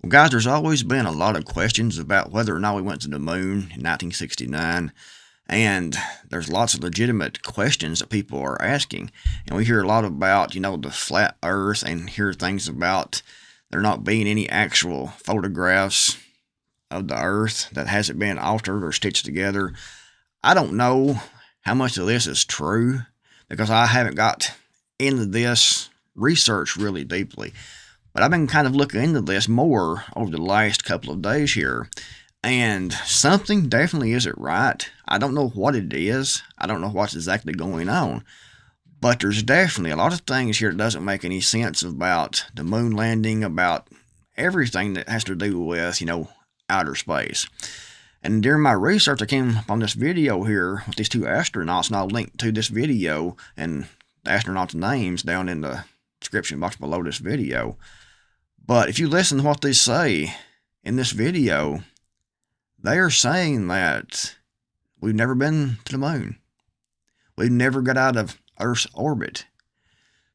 Well, guys, there's always been a lot of questions about whether or not we went to the moon in 1969, and there's lots of legitimate questions that people are asking. And we hear a lot about, the flat Earth, and hear things about there not being any actual photographs of the Earth that hasn't been altered or stitched together. I don't know how much of this is true because I haven't got into this research really deeply. But I've been kind of looking into this more over the last couple of days here, and something definitely isn't right. I don't know what it is. I don't know what's exactly going on. But there's definitely a lot of things here that doesn't make any sense about the moon landing, about everything that has to do with, outer space. And during my research, I came upon this video here with these two astronauts, and I'll link to this video and the astronauts' names down in the description box below this video. But if you listen to what they say in this video, they are saying that we've never been to the moon. We've never got out of Earth's orbit.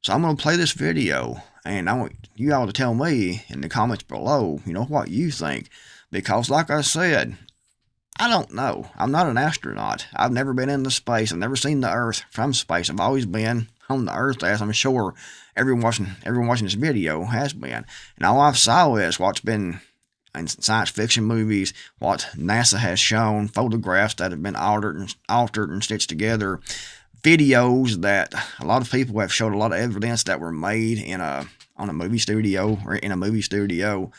So I'm going to play this video, and I want you all to tell me in the comments below, what you think. Because like I said, I don't know. I'm not an astronaut. I've never been into space. I've never seen the Earth from space. I've always been on the Earth, as I'm sure everyone watching this video has been. And all I've saw is what's been in science fiction movies, what NASA has shown, photographs that have been altered and stitched together, videos that a lot of people have showed a lot of evidence that were made on a movie studio or in a movie studio.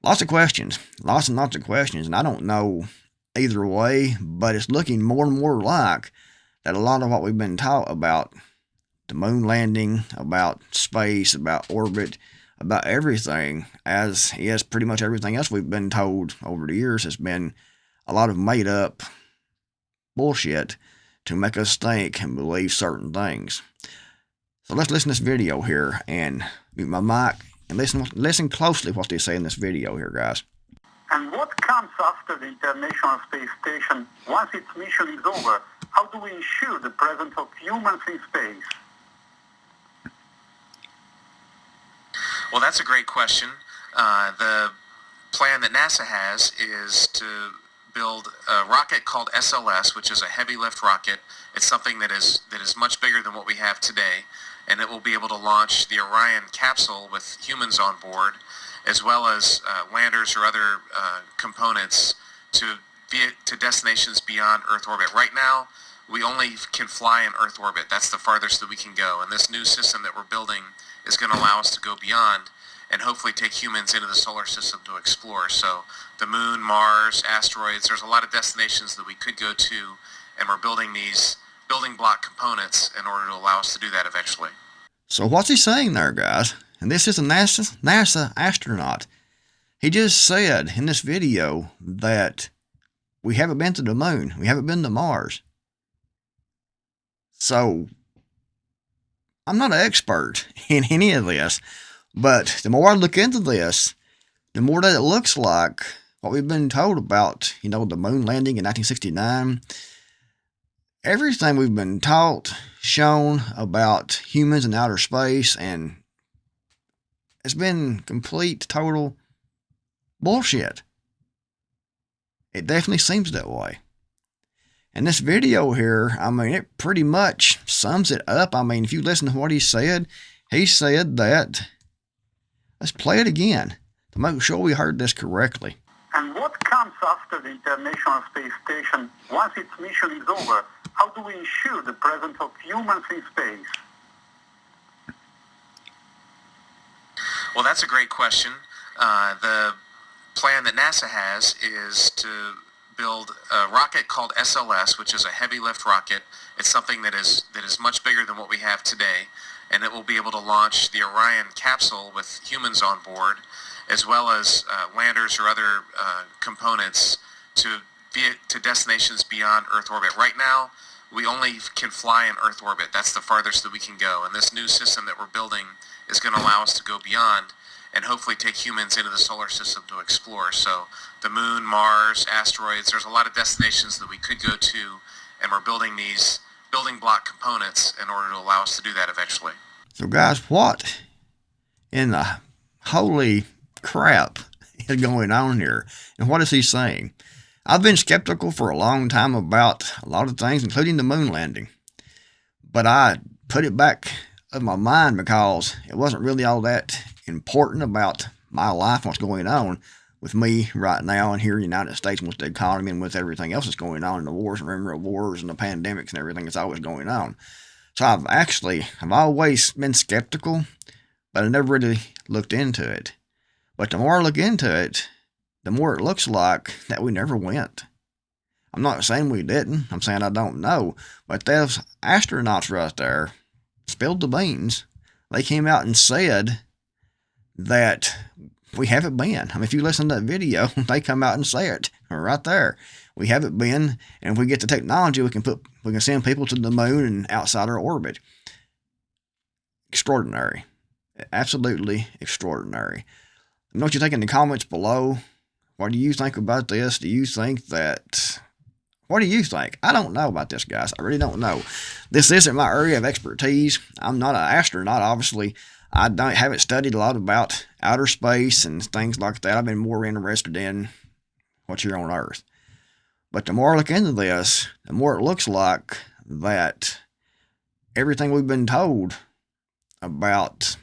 Lots of questions, lots and lots of questions, and I don't know either way, but it's looking more and more like that a lot of what we've been taught about the moon landing, about space, about orbit, about everything, as yes, pretty much everything else we've been told over the years has been a lot of made up bullshit to make us think and believe certain things. So let's listen to this video here and mute my mic and listen closely what they say in this video here, guys. And what comes after the International Space Station once its mission is over? How do we ensure the presence of humans in space? Well, that's a great question. The plan that NASA has is to build a rocket called SLS, which is a heavy lift rocket. It's something that is much bigger than what we have today, and it will be able to launch the Orion capsule with humans on board, as well as landers or other components to destinations beyond Earth orbit. Right now, we only can fly in Earth orbit. That's the farthest that we can go, and this new system that we're building is going to allow us to go beyond and hopefully take humans into the solar system to explore. So the moon, Mars, asteroids, there's a lot of destinations that we could go to, and we're building these building block components in order to allow us to do that eventually. So what's he saying there, guys? And this is a NASA astronaut. He just said in this video that we haven't been to the moon. We haven't been to Mars. So I'm not an expert in any of this, but the more I look into this, the more that it looks like what we've been told about, the moon landing in 1969. Everything we've been taught, shown about humans in outer space, and it's been complete, total bullshit. It definitely seems that way. And this video here, it pretty much sums it up. If you listen to what he said that, let's play it again to make sure we heard this correctly. And what comes after the International Space Station once its mission is over? How do we ensure the presence of humans in space? Well, that's a great question. The plan that NASA has is to build a rocket called SLS, which is a heavy lift rocket. It's something that is much bigger than what we have today, and it will be able to launch the Orion capsule with humans on board, as well as landers or other components to destinations beyond Earth orbit. Right now, we only can fly in Earth orbit. That's the farthest that we can go, and this new system that we're building is going to allow us to go beyond and hopefully take humans into the solar system to explore. So the moon, Mars, asteroids, there's a lot of destinations that we could go to, and we're building these building block components in order to allow us to do that eventually. So guys, what in the holy crap is going on here? And what is he saying? I've been skeptical for a long time about a lot of things, including the moon landing. But I put it back of my mind because it wasn't really all that important about my life and what's going on with me right now and here in the United States and with the economy and with everything else that's going on, and the wars and rumor of wars and the pandemics and everything that's always going on. So I've always been skeptical, but I never really looked into it. But the more I look into it, the more it looks like that we never went. I'm not saying we didn't. I'm saying I don't know. But those astronauts right there spilled the beans. They came out and said that we haven't been. I mean, if you listen to that video, they come out and say it right there. We haven't been, and if we get the technology, we can send people to the moon and outside our orbit. Extraordinary. Absolutely extraordinary. Know what you think in the comments below. What do you think about this? What do you think? I don't know about this, guys. I really don't know. This isn't my area of expertise. I'm not an astronaut, obviously. I haven't studied a lot about outer space and things like that. I've been more interested in what's here on Earth. But the more I look into this, the more it looks like that everything we've been told about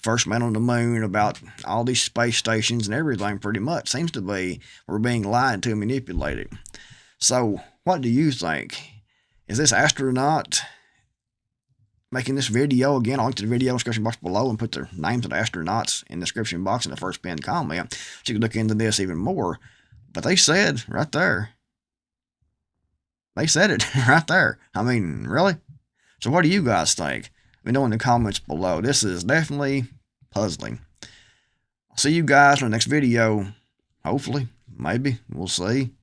first man on the moon, about all these space stations and everything pretty much seems to be we're being lied to and manipulated. So what do you think? Is this astronaut making this video? Again, I'll link to the video in the description box below and put the names of the astronauts in the description box in the first pinned comment so you can look into this even more. But they said right there. They said it right there. I mean, really? So what do you guys think? Let me know in the comments below. This is definitely puzzling. I'll see you guys in the next video. Hopefully. Maybe. We'll see.